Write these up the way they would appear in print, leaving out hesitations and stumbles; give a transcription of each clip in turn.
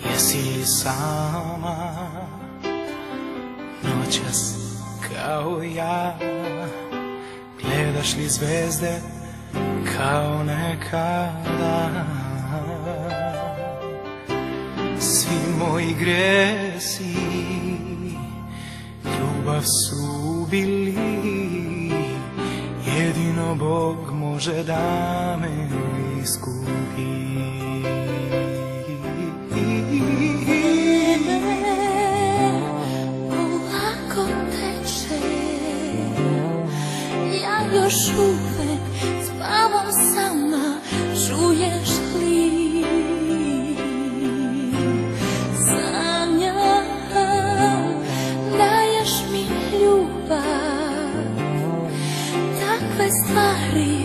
Jesi li sama noćas kao ja? Gledaš li zvezde kao nekada? Svi moji gresi ljubav su bili, jedino Bog može da me iskupi. Polako teče, ja još uvek spavam sama, čuješ li? Sanjam, daješ mi ljubav, takve stvari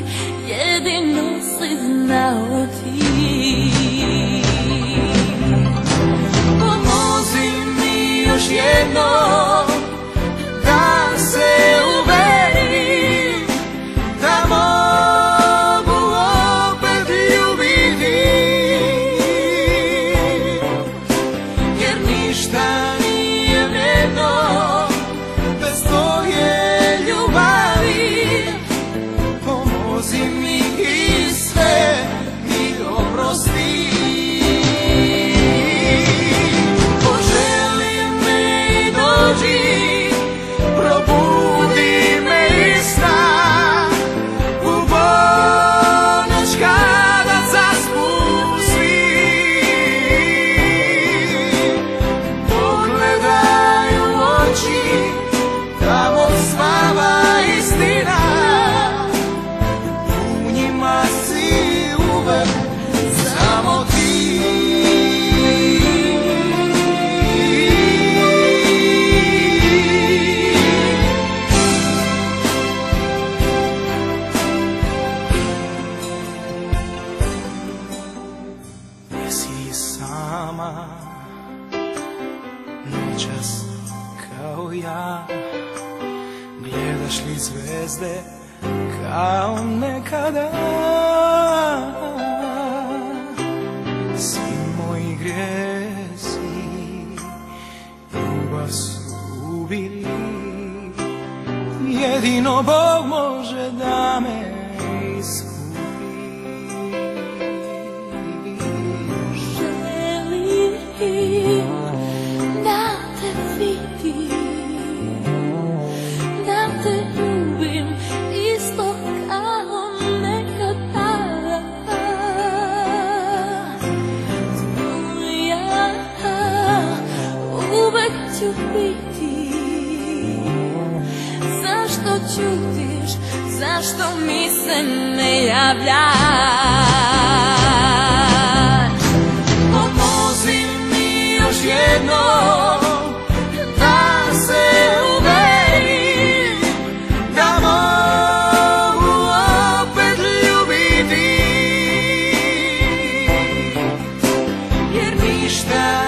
jedino si znao ti. Još jednom da se uverim da mogu opet ljubiti, jer ništa nije vredno bez tvoje ljubavi. Pomozi mi i sve mi oprosti. Probudi me iz sna u ponoć kada zaspu svi. Pogledaj u oči, tamo spava istina, u njima si uvek samo ti. Jesi sama noćas kao ja? Gledaš li zvezde kao nekada? Svi moji gresi ljubav su bili, jedino Bog može da me iskupi. Da te vidim, da te ljubim isto kao nekada. Tvoja uvek ću biti. Zašto ćutiš, zašto mi se ne javljaš? Još jednom da se uverim da mogu opet ljubiti, jer ništa